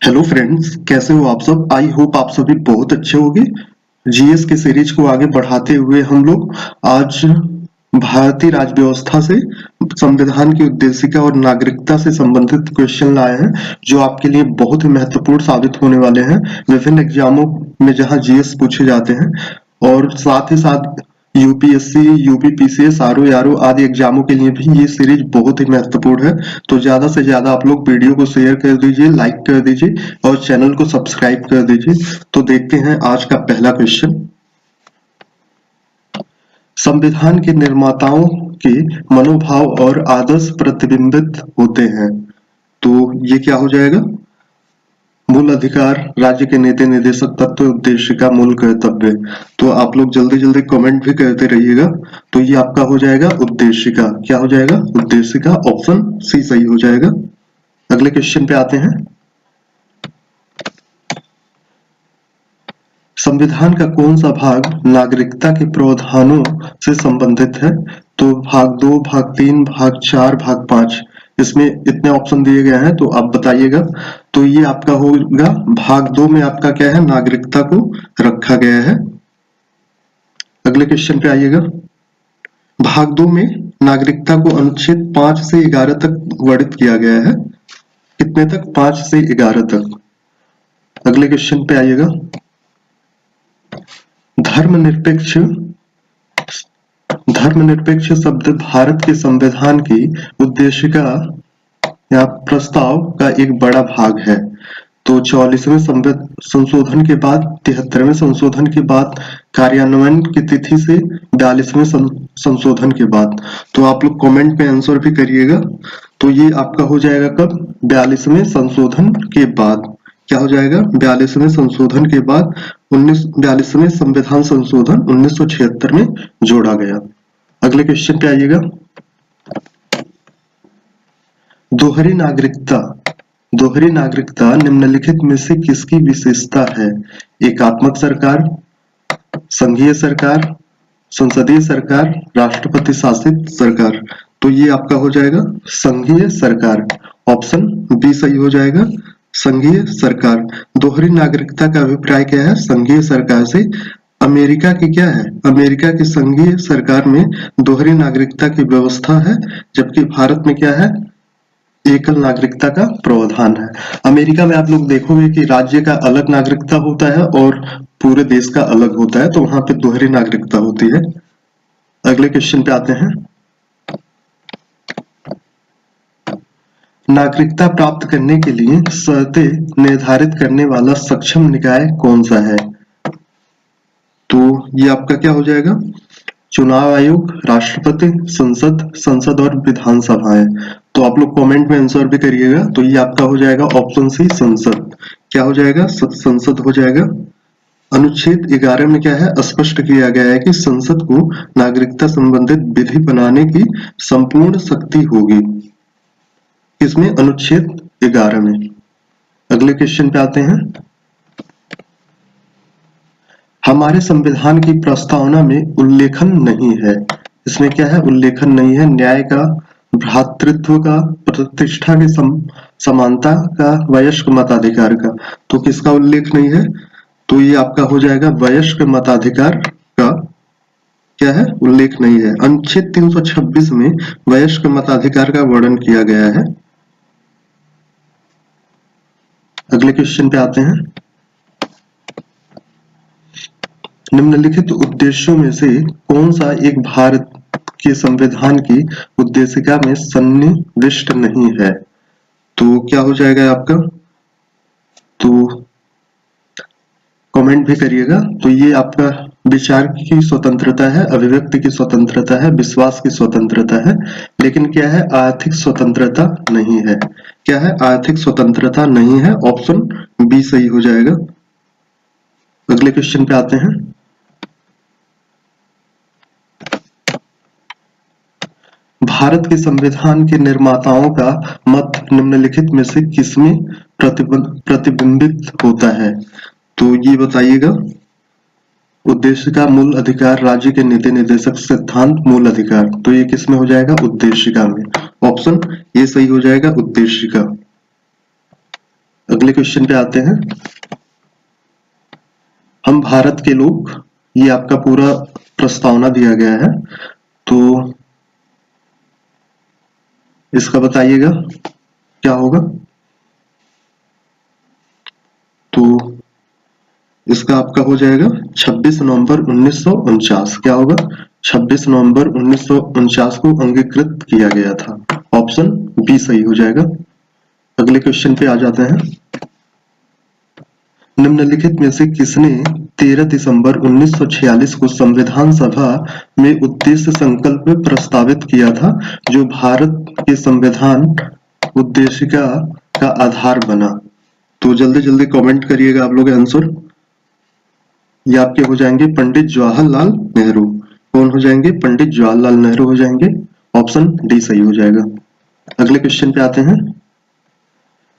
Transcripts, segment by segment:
Hello friends, कैसे हो आप सब। आई होप आप सभी बहुत अच्छे होंगे। जीएस के सीरीज को आगे बढ़ाते हुए हम लोग आज भारतीय राज्य व्यवस्था से संविधान की उद्देशिका और नागरिकता से संबंधित क्वेश्चन लाए हैं, जो आपके लिए बहुत ही महत्वपूर्ण साबित होने वाले हैं विभिन्न एग्जामों में जहां जीएस पूछे जाते हैं। और साथ ही साथ यूपीएससी, यूपीपीसीएस, आरओ आदि एग्जामों के लिए भी ये सीरीज बहुत ही महत्वपूर्ण है। तो ज्यादा से ज्यादा आप लोग वीडियो को शेयर कर दीजिए, लाइक कर दीजिए और चैनल को सब्सक्राइब कर दीजिए। तो देखते हैं आज का पहला क्वेश्चन। संविधान के निर्माताओं के मनोभाव और आदर्श प्रतिबिंबित होते हैं। तो ये क्या हो जाएगा? मूल अधिकार, राज्य के नीति निर्देशक तत्व, उद्देशिका, मूल कर्तव्य। तो आप लोग जल्दी जल्दी कमेंट भी करते रहिएगा। तो ये आपका हो जाएगा उद्देशिका। क्या हो जाएगा? उद्देशिका। ऑप्शन सी सही हो जाएगा। अगले क्वेश्चन पे आते हैं। संविधान का कौन सा भाग नागरिकता के प्रावधानों से संबंधित है? तो भाग 2, भाग 3, भाग 4, भाग 5। इसमें इतने ऑप्शन दिए गए हैं, तो आप बताइएगा। तो ये आपका होगा भाग 2 में आपका क्या है? नागरिकता को रखा गया है। अगले क्वेश्चन पे आइएगा। भाग 2 में नागरिकता को अनुच्छेद 5 से 11 तक वर्णित किया गया है। कितने तक? 5 से 11 तक। अगले क्वेश्चन पे आइएगा। धर्मनिरपेक्ष शब्द भारत के संविधान की उद्देशिका या प्रस्ताव का एक बड़ा भाग है। तो 44वें संशोधन के बाद, 73वें संशोधन के बाद, कार्यान्वयन की तिथि से 42वें संशोधन के बाद। तो आप लोग कमेंट में आंसर भी करिएगा। तो ये आपका हो जाएगा कब? 42वें संशोधन के बाद। क्या हो जाएगा? 42वें संशोधन के बाद 42वें संविधान संशोधन 1976 में जोड़ा गया। अगले क्वेश्चन पे आइएगा। दोहरी नागरिकता निम्नलिखित में से किसकी विशेषता है? एकात्मक सरकार, संघीय सरकार, संसदीय सरकार, राष्ट्रपति शासित सरकार। तो ये आपका हो जाएगा संघीय सरकार। ऑप्शन बी सही हो जाएगा, संघीय सरकार। दोहरी नागरिकता का अभिप्राय क्या है? संघीय सरकार से। अमेरिका की क्या है? अमेरिका की संघीय सरकार में दोहरी नागरिकता की व्यवस्था है, जबकि भारत में क्या है? एकल नागरिकता का प्रावधान है। अमेरिका में आप लोग देखोगे कि राज्य का अलग नागरिकता होता है और पूरे देश का अलग होता है, तो वहां पे दोहरी नागरिकता होती है। अगले क्वेश्चन पे आते हैं। नागरिकता प्राप्त करने के लिए शर्तें निर्धारित करने वाला सक्षम निकाय कौन सा है? तो ये आपका क्या हो जाएगा? चुनाव आयोग, राष्ट्रपति, संसद और विधानसभाएं। तो आप लोग कमेंट में आंसर भी करिएगा। तो ये आपका हो जाएगा ऑप्शन सी, संसद। क्या हो जाएगा? संसद हो जाएगा। अनुच्छेद 11 में क्या है? स्पष्ट किया गया है कि संसद को नागरिकता संबंधित विधि बनाने की संपूर्ण शक्ति होगी। किसमें? अनुच्छेद 11 में। अगले क्वेश्चन पे आते हैं। हमारे संविधान की प्रस्तावना में उल्लेखन नहीं है। इसमें क्या है? उल्लेखन नहीं है। न्याय का, भ्रातृत्व का, प्रतिष्ठा की समानता का, वयस्क मताधिकार का। तो किसका उल्लेख नहीं है? तो ये आपका हो जाएगा वयस्क मताधिकार का क्या है? उल्लेख नहीं है। अनुच्छेद 326 में वयस्क मताधिकार का वर्णन किया गया है। अगले क्वेश्चन पे आते हैं। निम्नलिखित उद्देश्यों में से कौन सा एक भारत के संविधान की उद्देशिका में सन्निविष्ट नहीं है? तो क्या हो जाएगा आपका? तो कमेंट भी करिएगा। तो ये आपका विचार की स्वतंत्रता है, अभिव्यक्ति की स्वतंत्रता है, विश्वास की स्वतंत्रता है, लेकिन क्या है? आर्थिक स्वतंत्रता नहीं है। क्या है? आर्थिक स्वतंत्रता नहीं है। ऑप्शन बी सही हो जाएगा। अगले क्वेश्चन पे आते हैं। भारत के संविधान के निर्माताओं का मत निम्नलिखित में से किसमें प्रतिबिंबित होता है? तो ये बताइएगा। उद्देशिका, मूल अधिकार, राज्य के नीति निर्देशक, सिद्धांत, मूल अधिकार। तो ये किसमें हो जाएगा? उद्देशिका में। ऑप्शन ये सही हो जाएगा, उद्देशिका। अगले क्वेश्चन पे आते हैं। हम भारत के लोग, ये आपका पूरा प्रस्तावना दिया गया है, तो इसका बताइएगा क्या होगा। तो इसका आपका हो जाएगा 26 नवंबर 1949। क्या होगा? 26 नवंबर 1949 को अंगीकृत किया गया था। ऑप्शन बी सही हो जाएगा। अगले क्वेश्चन पे आ जाते हैं। निम्नलिखित में से किसने 13 दिसंबर 1946 को संविधान सभा में उद्देश्य संकल्प प्रस्तावित किया था, जो भारत के संविधान उद्देशिका का आधार बना? तो जल्दी जल्दी कमेंट करिएगा आप लोग आंसर। ये आपके हो जाएंगे पंडित जवाहरलाल नेहरू। कौन हो जाएंगे? पंडित जवाहरलाल नेहरू हो जाएंगे। ऑप्शन डी सही हो जाएगा। अगले क्वेश्चन पे आते हैं।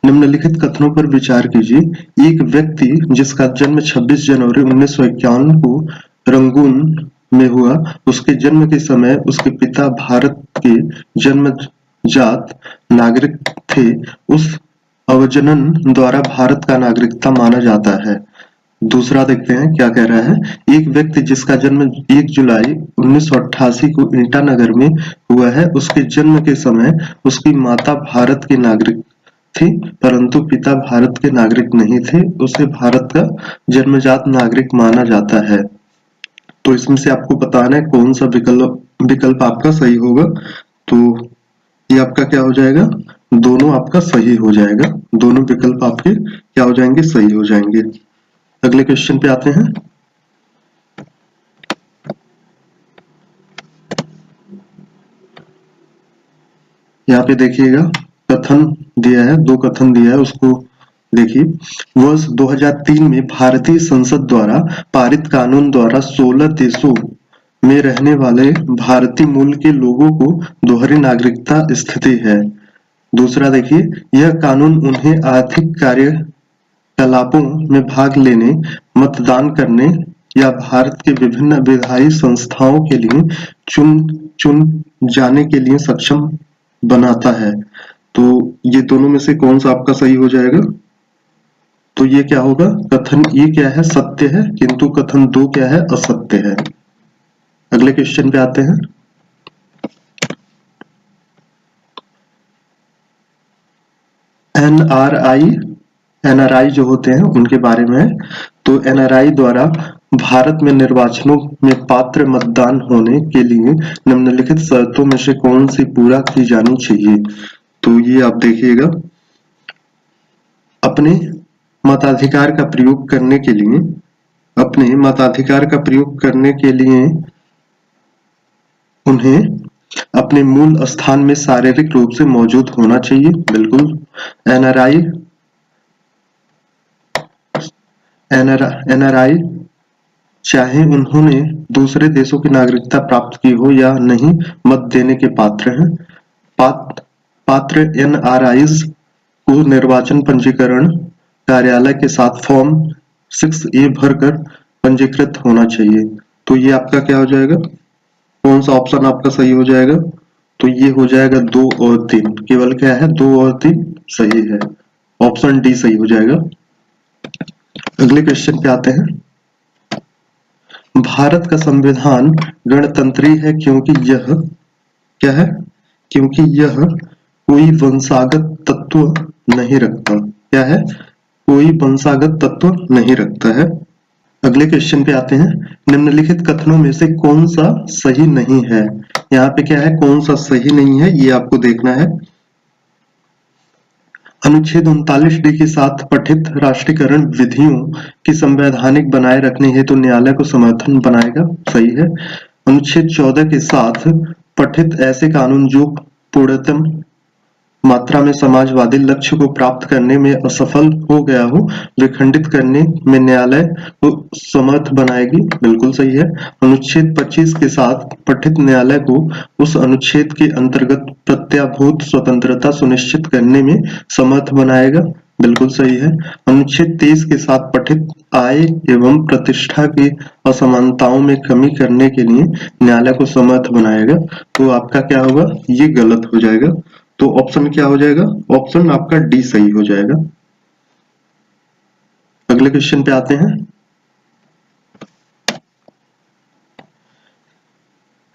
निम्नलिखित कथनों पर विचार कीजिए। एक व्यक्ति जिसका जन्म 26 जनवरी 1951 को रंगून में हुआ, उसके जन्म के समय उसके पिता भारत के जन्मजात नागरिक थे। उस अवजनन द्वारा भारत का नागरिकता माना जाता है। दूसरा देखते हैं क्या कह रहा है। एक व्यक्ति जिसका जन्म 1 जुलाई 1988 को ईटानगर में हुआ है, उसके जन्म के समय उसकी माता भारत की नागरिक थी, परंतु पिता भारत के नागरिक नहीं थे। उसे भारत का जन्मजात नागरिक माना जाता है। तो इसमें से आपको बताना है कौन सा विकल्प आपका सही होगा। तो ये आपका क्या हो जाएगा? दोनों आपका सही हो जाएगा। दोनों विकल्प आपके क्या हो जाएंगे? सही हो जाएंगे। अगले क्वेश्चन पे आते हैं। यहाँ पे देखिएगा कथन दिया है, 2 कथन दिया है, उसको देखिए। वर्ष 2003 में भारतीय संसद द्वारा पारित कानून द्वारा 16 देशों में रहने वाले भारतीय मूल के लोगों को दोहरी नागरिकता स्थिति है। दूसरा देखिए, यह कानून उन्हें आर्थिक कार्यकलापों में भाग लेने, मतदान करने या भारत के विभिन्न विधायी संस्थाओं के लिए चुन जाने के लिए सक्षम बनाता है। तो ये दोनों में से कौन सा आपका सही हो जाएगा? तो ये क्या होगा? कथन ए क्या है? सत्य है, किंतु कथन 2 क्या है? असत्य है। अगले क्वेश्चन पे आते हैं। एनआरआई जो होते हैं उनके बारे में। तो एनआरआई द्वारा भारत में निर्वाचनों में पात्र मतदान होने के लिए निम्नलिखित शर्तों में से कौन सी पूरा की जानी चाहिए? तो ये आप देखिएगा। अपने मताधिकार का प्रयोग करने के लिए उन्हें अपने मूल स्थान में शारीरिक रूप से मौजूद होना चाहिए। बिल्कुल। एनआरआई चाहे उन्होंने दूसरे देशों की नागरिकता प्राप्त की हो या नहीं, मत देने के पात्र हैं। पात्र एनआरआईज को निर्वाचन पंजीकरण कार्यालय के साथ फॉर्म 6A भरकर पंजीकृत होना चाहिए। तो ये आपका क्या हो जाएगा? कौन सा ऑप्शन आपका सही हो जाएगा? तो ये हो जाएगा 2 और 3। केवल क्या है? 2 और 3 सही है। ऑप्शन डी सही हो जाएगा। अगले क्वेश्चन पे आते हैं। भारत का संविधान गणतंत्री है क्योंकि यह क्या है? क्योंकि यह कोई वंशागत तत्व नहीं रखता। क्या है? कोई वंशागत तत्व नहीं रखता है। अगले क्वेश्चन पे आते हैं। निम्नलिखित कथनों में से कौन सा सही नहीं है? यहाँ पे क्या है? कौन सा सही नहीं है ये आपको देखना है। अनुच्छेद 39D के साथ पठित राष्ट्रीयकरण विधियों की संवैधानिक बनाए रखने हेतु न्यायालय को समर्थन बनाएगा। सही है। अनुच्छेद 14 के साथ पठित ऐसे कानून जो पूर्णतम मात्रा में समाजवादी लक्ष्य को प्राप्त करने में असफल हो गया हो, वे खंडित करने में न्यायालय को समर्थ बनाएगी। बिल्कुल सही है। अनुच्छेद 25 के साथ पठित न्यायालय को उस अनुच्छेद के अंतर्गत प्रत्याभूत स्वतंत्रता सुनिश्चित करने में समर्थ बनाएगा। बिल्कुल सही है। अनुच्छेद 23 के साथ पठित आय एवं प्रतिष्ठा की असमानताओं में कमी करने के लिए न्यायालय को समर्थ बनाएगा। तो आपका क्या होगा? ये गलत हो जाएगा। तो ऑप्शन क्या हो जाएगा? ऑप्शन आपका डी सही हो जाएगा। अगले क्वेश्चन पे आते हैं।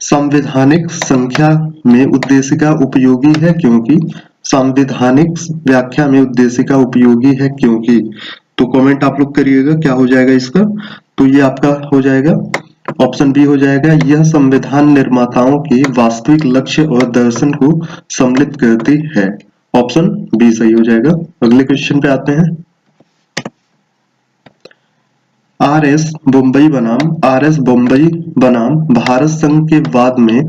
संवैधानिक संख्या में उद्देशिका उपयोगी है क्योंकि। संवैधानिक व्याख्या में उद्देशिका उपयोगी है क्योंकि। तो कमेंट आप लोग करिएगा क्या हो जाएगा इसका। तो ये आपका हो जाएगा ऑप्शन बी हो जाएगा, यह संविधान निर्माताओं के वास्तविक लक्ष्य और दर्शन को सम्मिलित करती है। ऑप्शन बी सही हो जाएगा। अगले क्वेश्चन पे आते हैं। आरएस बम्बई बनाम भारत संघ के बाद में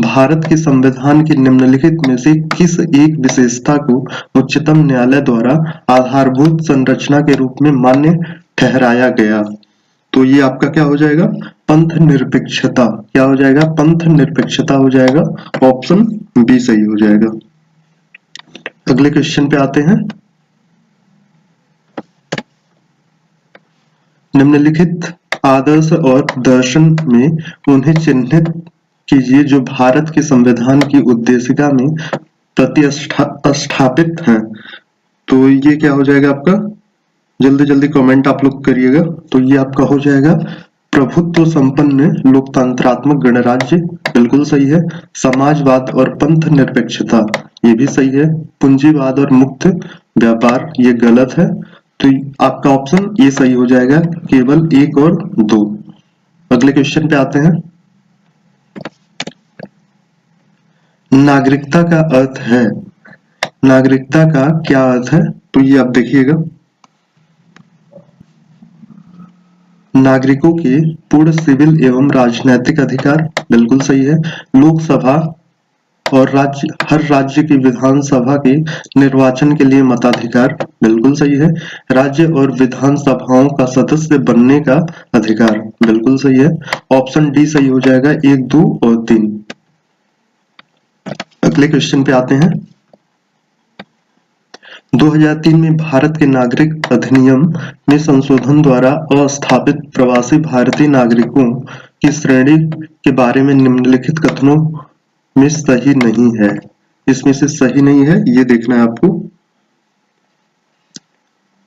भारत के संविधान की निम्नलिखित में से किस एक विशेषता को उच्चतम न्यायालय द्वारा आधारभूत संरचना के रूप में मान्य ठहराया गया। तो ये आपका क्या हो जाएगा, पंथ निरपेक्षता। क्या हो जाएगा, पंथ निरपेक्षता हो जाएगा। ऑप्शन बी सही हो जाएगा। अगले क्वेश्चन पे आते हैं। निम्नलिखित आदर्श और दर्शन में उन्हें चिन्हित कीजिए जो भारत के संविधान की उद्देशिका में प्रतिस्थापित हैं। तो ये क्या हो जाएगा आपका, जल्दी जल्दी कमेंट आप लोग करिएगा। तो ये आपका हो जाएगा प्रभुत्व संपन्न लोकतंत्रात्मक गणराज्य, बिल्कुल सही है। समाजवाद और पंथ निरपेक्षता, ये भी सही है। पूंजीवाद और मुक्त व्यापार, ये गलत है। तो आपका ऑप्शन ये सही हो जाएगा, केवल 1 और 2। अगले क्वेश्चन पे आते हैं। नागरिकता का अर्थ है, नागरिकता का क्या अर्थ है, तो ये आप देखिएगा। नागरिकों के पूर्ण सिविल एवं राजनैतिक अधिकार, बिल्कुल सही है। लोकसभा और हर राज्य की विधानसभा के निर्वाचन के लिए मताधिकार, बिल्कुल सही है। राज्य और विधानसभाओं का सदस्य बनने का अधिकार, बिल्कुल सही है। ऑप्शन डी सही हो जाएगा, 1, 2 और 3। अगले क्वेश्चन पे आते हैं। 2003 में भारत के नागरिक अधिनियम में संशोधन द्वारा अस्थापित प्रवासी भारतीय नागरिकों की श्रेणी के बारे में निम्नलिखित कथनों में सही नहीं है। इसमें से सही नहीं है, ये देखना है आपको।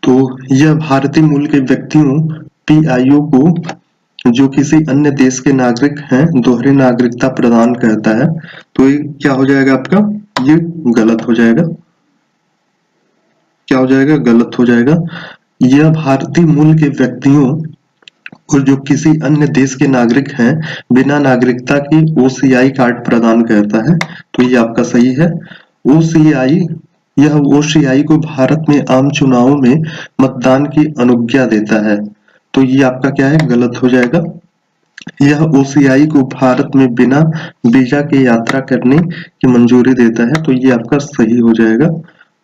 तो यह भारतीय मूल के व्यक्तियों पीआईओ को जो किसी अन्य देश के नागरिक हैं दोहरी नागरिकता प्रदान करता है। तो ये क्या हो जाएगा आपका, ये गलत हो जाएगा। क्या हो जाएगा, गलत हो जाएगा। यह भारतीय मूल के व्यक्तियों और जो किसी अन्य देश के नागरिक हैं बिना नागरिकता की ओसीआई कार्ड प्रदान करता है। तो ये आपका सही है। ओसीआई, यह ओसीआई को भारत में आम चुनावों में मतदान की अनुज्ञा देता है। तो ये आपका क्या है, गलत हो जाएगा। यह ओसीआई को भारत में बिना वीजा के यात्रा करने की मंजूरी देता है। तो ये आपका सही हो जाएगा।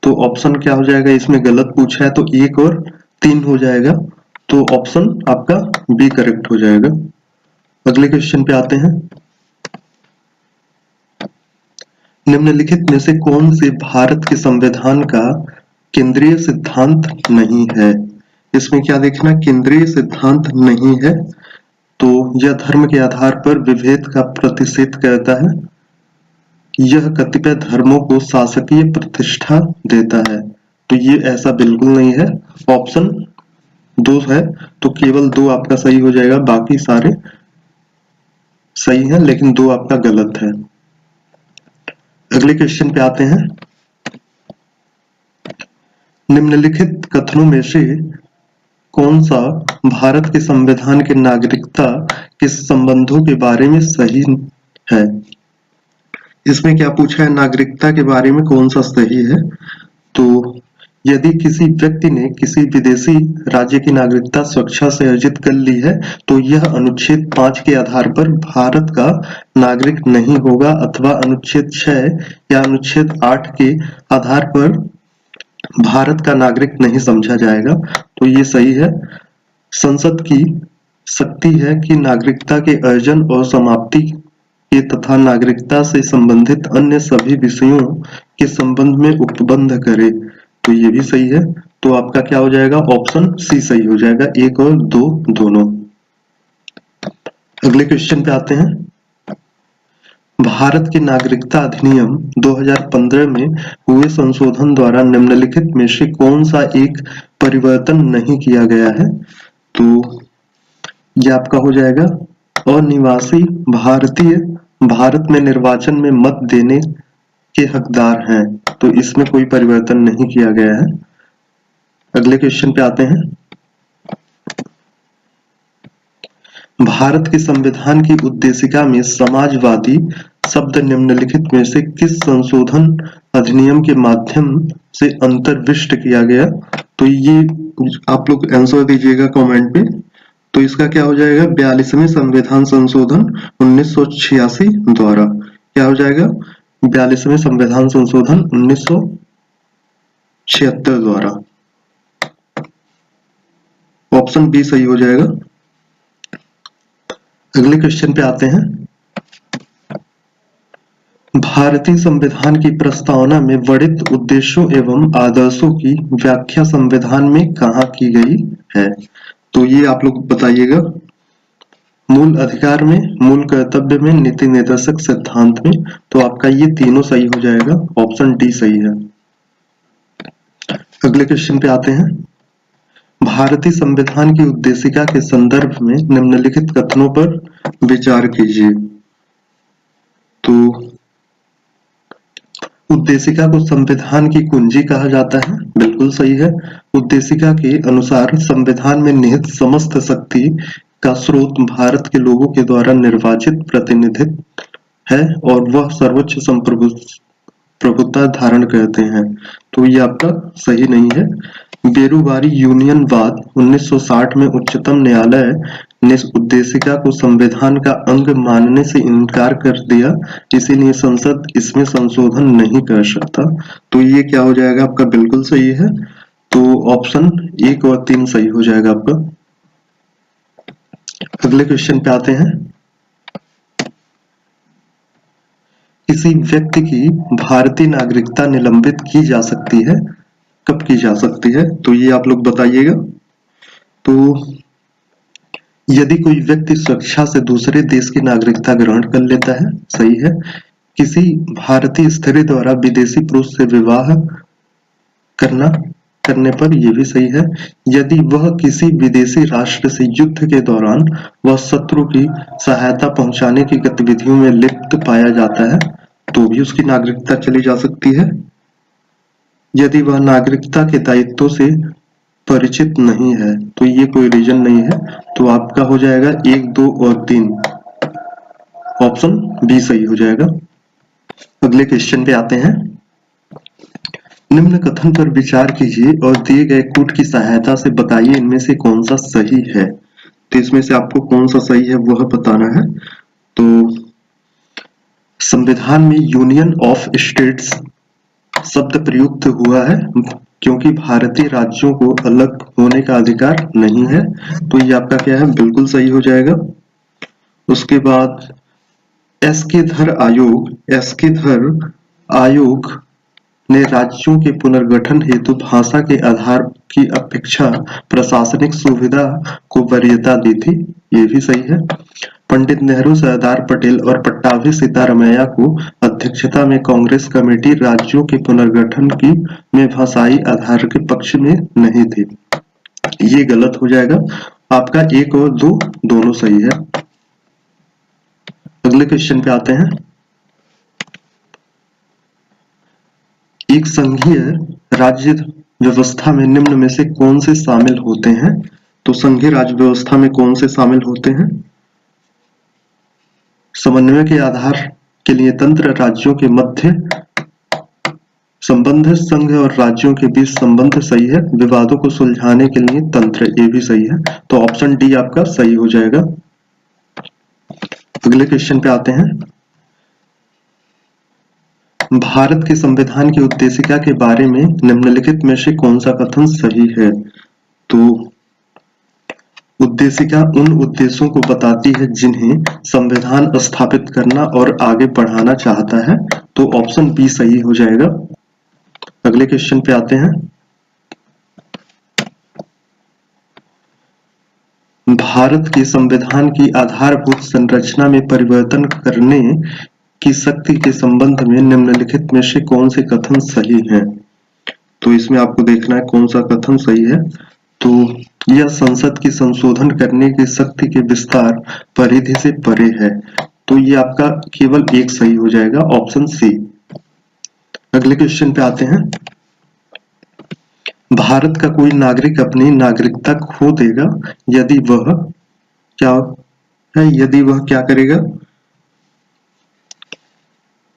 तो ऑप्शन क्या हो जाएगा, इसमें गलत पूछा है तो 1 और 3 हो जाएगा। तो ऑप्शन आपका बी करेक्ट हो जाएगा। अगले क्वेश्चन पे आते हैं। निम्नलिखित में से कौन से भारत के संविधान का केंद्रीय सिद्धांत नहीं है। इसमें क्या देखना, केंद्रीय सिद्धांत नहीं है। तो यह धर्म के आधार पर विभेद का प्रतिषेध करता है। यह कतिपय धर्मों को शासकीय प्रतिष्ठा देता है। तो ये ऐसा बिल्कुल नहीं है। ऑप्शन 2 है, तो केवल 2 आपका सही हो जाएगा, बाकी सारे सही है लेकिन 2 आपका गलत है। अगले क्वेश्चन पे आते हैं। निम्नलिखित कथनों में से कौन सा भारत के संविधान के नागरिकता के संबंधों के बारे में सही है। इसमें क्या पूछा है, नागरिकता के बारे में कौन सा सही है। तो यदि किसी व्यक्ति ने किसी विदेशी राज्य की नागरिकता स्वेच्छा से अर्जित कर ली है तो यह अनुच्छेद 5 के आधार पर भारत का नागरिक नहीं होगा अथवा अनुच्छेद 6 या अनुच्छेद 8 के आधार पर भारत का नागरिक नहीं समझा जाएगा। तो ये सही है। संसद की शक्ति है कि नागरिकता के अर्जन और समाप्ति के तथा नागरिकता से संबंधित अन्य सभी विषयों के संबंध में उपबंध करे। तो ये भी सही है। तो आपका क्या हो जाएगा, ऑप्शन सी सही हो जाएगा, 1 और 2 दोनों। अगले क्वेश्चन पे आते हैं। भारत के नागरिकता अधिनियम 2015 में हुए संशोधन द्वारा निम्नलिखित में से कौन सा एक परिवर्तन नहीं किया गया है, तो ये आपका हो जाएगा अनिवासी भारतीय भारत में निर्वाचन में मत देने के हकदार हैं, तो इसमें कोई परिवर्तन नहीं किया गया है। अगले क्वेश्चन पे आते हैं। भारत के संविधान की उद्देशिका में समाजवादी शब्द निम्नलिखित में से किस संशोधन अधिनियम के माध्यम से अंतर्विष्ट किया गया? तो ये आप लोग आंसर दीजिएगा कमेंट पे। तो इसका क्या हो जाएगा? 42वें संविधान संशोधन 1986 द्वारा। क्या हो जाएगा? 42वें संविधान संशोधन 1976 द्वारा। ऑप्शन बी सही हो जाएगा। अगले क्वेश्चन पे आते हैं। भारतीय संविधान की प्रस्तावना में वर्णित उद्देश्यों एवं आदर्शों की व्याख्या संविधान में कहाँ की गई है? तो ये आप लोग बताइएगा। मूल अधिकार में, मूल कर्तव्य में, नीति निर्देशक सिद्धांत में। तो आपका ये तीनों सही हो जाएगा। ऑप्शन डी सही है। अगले क्वेश्चन पे आते हैं। भारतीय संविधान की उद्देशिका के संदर्भ में निम्नलिखित कथनों पर विचार कीजिए। तो उद्देशिका को संविधान की कुंजी कहा जाता है, बिल्कुल सही है। उद्देशिका के अनुसार संविधान में निहित समस्त शक्ति का स्रोत भारत के लोगों के द्वारा निर्वाचित प्रतिनिधित्व है और वह सर्वोच्च संप्रभुता धारण करते हैं। तो ये आपका सही नहीं है। बेरुवारी यूनियनवाद 1960 में उच्चतम न्यायालय ने उद्देशिका को संविधान का अंग मानने से इनकार कर दिया, इसीलिए संसद इसमें संशोधन नहीं कर सकता। तो ये क्या हो जाएगा आपका? बिल्कुल सही है। तो ऑप्शन 1 और 3 सही हो जाएगा आपका। अगले क्वेश्चन पे आते हैं। किसी व्यक्ति की भारतीय नागरिकता निलंबित की जा सकती है, कब की जा सकती है? तो ये आप लोग बताइएगा। तो यदि कोई व्यक्ति स्वेच्छा से दूसरे देश की नागरिकता ग्रहण कर लेता है, सही है। किसी भारतीय स्त्री द्वारा विदेशी पुरुष से विवाह करने पर, यह भी सही है। यदि वह किसी विदेशी राष्ट्र से युद्ध के दौरान वह शत्रु की सहायता पहुंचाने की गतिविधियों में लिप्त पाया जाता है, तो भी उसकी नागरिकता चली जा सकती है। यदि वह नागरिकता के दायित्वों से परिचित नहीं है, तो ये कोई रीजन नहीं है। तो आपका हो जाएगा 1, 2 और 3। ऑप्शन बी सही हो जाएगा। अगले क्वेश्चन पे आते हैं। निम्न कथन पर विचार कीजिए और दिए गए कूट की सहायता से बताइए इनमें से कौन सा सही है। तो इसमें से आपको कौन सा सही है वह बताना है। तो संविधान में यूनियन ऑफ स्टेट्स शब्द प्रयुक्त हुआ है क्योंकि भारतीय राज्यों को अलग होने का अधिकार नहीं है। तो ये आपका क्या है? बिल्कुल सही हो जाएगा। उसके बाद एस्केधर आयोग ने राज्यों के पुनर्गठन हेतु भाषा के आधार की अपेक्षा प्रशासनिक सुविधा को वरीयता दी थी, ये भी सही है। पंडित नेहरू, सरदार पटेल और पट्टाभी सीतारामैया को अध्यक्षता में कांग्रेस कमेटी राज्यों के पुनर्गठन की में भाषाई आधार के पक्ष में नहीं थी, ये गलत हो जाएगा। आपका 1 और 2 दोनों सही है। अगले क्वेश्चन पे आते हैं। एक संघीय राज्य व्यवस्था में निम्न में से कौन से शामिल होते हैं? तो संघीय राज्य व्यवस्था में कौन से शामिल होते हैं? समन्वय के आधार के लिए तंत्र, राज्यों के मध्य संबंध, संघ और राज्यों के बीच संबंध सही है। विवादों को सुलझाने के लिए तंत्र, ये भी सही है। तो ऑप्शन डी आपका सही हो जाएगा। अगले क्वेश्चन पे आते हैं। भारत के संविधान की उद्देशिका के बारे में निम्नलिखित में से कौन सा कथन सही है? तो उद्देशिका उन उद्देश्यों को बताती है जिन्हें संविधान स्थापित करना और आगे बढ़ाना चाहता है। तो ऑप्शन बी सही हो जाएगा। अगले क्वेश्चन पे आते हैं। भारत के संविधान की आधारभूत संरचना में परिवर्तन करने की शक्ति के संबंध में निम्नलिखित में से कौन से कथन सही हैं? तो इसमें आपको देखना है कौन सा कथन सही है। तो यह संसद की संशोधन करने की शक्ति के विस्तार परिधि से परे है। तो ये आपका केवल एक सही हो जाएगा, ऑप्शन सी। अगले क्वेश्चन पे आते हैं। भारत का कोई नागरिक अपनी नागरिकता खो देगा यदि वह क्या है, यदि वह क्या करेगा,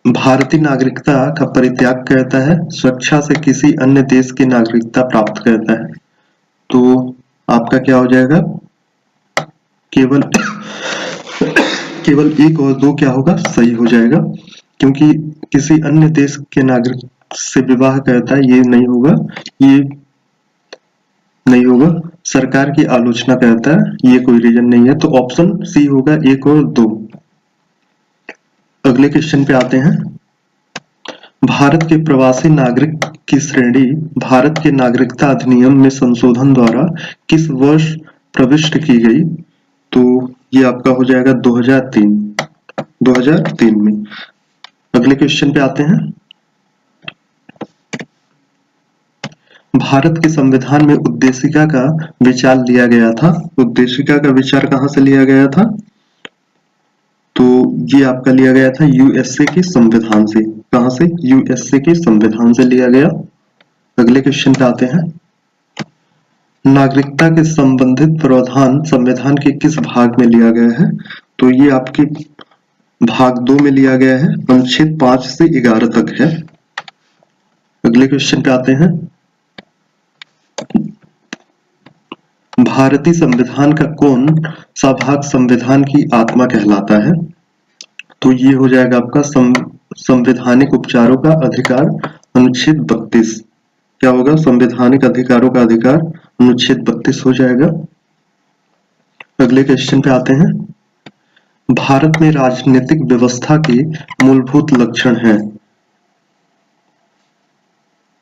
भारतीय नागरिकता का परित्याग करता है, स्वेच्छा से किसी अन्य देश की नागरिकता प्राप्त करता है। तो आपका क्या हो जाएगा, केवल केवल एक और दो क्या होगा, सही हो जाएगा, क्योंकि किसी अन्य देश के नागरिक से विवाह करता है ये नहीं होगा, ये नहीं होगा। सरकार की आलोचना करता है, ये कोई रीजन नहीं है। तो ऑप्शन सी होगा, एक और दो। अगले क्वेश्चन पे आते हैं। भारत के प्रवासी नागरिक की श्रेणी भारत के नागरिकता अधिनियम में संशोधन द्वारा किस वर्ष प्रविष्ट की गई? तो ये आपका हो जाएगा 2003 में। अगले क्वेश्चन पे आते हैं। भारत के संविधान में उद्देशिका का विचार लिया गया था। उद्देशिका का विचार कहां से लिया गया था? तो ये आपका लिया गया था यूएसए के संविधान से। कहां से? यूएसए के संविधान से लिया गया। अगले क्वेश्चन पे आते हैं। नागरिकता के संबंधित प्रावधान संविधान के किस भाग में लिया गया है? तो ये आपके भाग 2 में लिया गया है, अनुच्छेद 5 से 11 तक है। अगले क्वेश्चन पे आते हैं। भारतीय संविधान का कौन सा भाग संविधान की आत्मा कहलाता है? तो ये हो जाएगा आपका संवैधानिक उपचारों का अधिकार, अनुच्छेद 32। क्या होगा? संवैधानिक अधिकारों का अधिकार, अनुच्छेद 32 हो जाएगा। अगले क्वेश्चन पे आते हैं। भारत में राजनीतिक व्यवस्था के मूलभूत लक्षण हैं।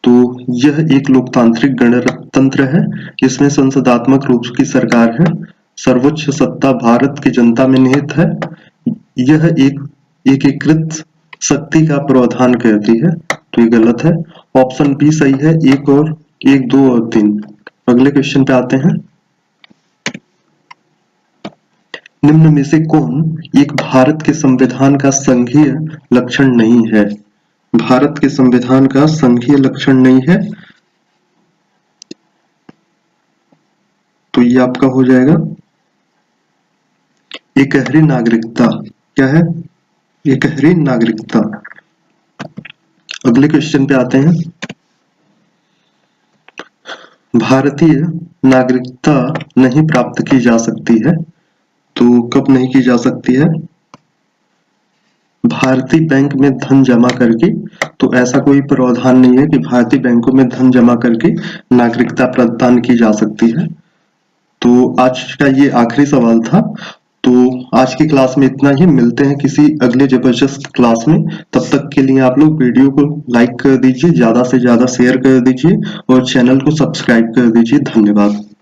तो यह एक लोकतांत्रिक गणतंत्र है, इसमें संसदात्मक रूप की सरकार है, सर्वोच्च सत्ता भारत की जनता में निहित है, यह एक एकीकृत शक्ति का प्रावधान करती है। तो ये गलत है, ऑप्शन बी सही है, एक, दो और 3। अगले क्वेश्चन पे आते हैं। निम्न में से कौन एक भारत के संविधान का संघीय लक्षण नहीं है? भारत के संविधान का संघीय लक्षण नहीं है, तो ये आपका हो जाएगा एकहरी नागरिकता। क्या है? एकहरी नागरिकता। अगले क्वेश्चन पे आते हैं। भारतीय नागरिकता नहीं प्राप्त की जा सकती है, तो कब नहीं की जा सकती है? भारतीय बैंक में धन जमा करके। तो ऐसा कोई प्रावधान नहीं है कि भारतीय बैंकों में धन जमा करके नागरिकता प्रदान की जा सकती है। तो आज का ये आखिरी सवाल था। तो आज की क्लास में इतना ही, मिलते हैं किसी अगले जबरदस्त क्लास में। तब तक के लिए आप लोग वीडियो को लाइक कर दीजिए, ज्यादा से ज्यादा शेयर कर दीजिए और चैनल को सब्सक्राइब कर दीजिए। धन्यवाद।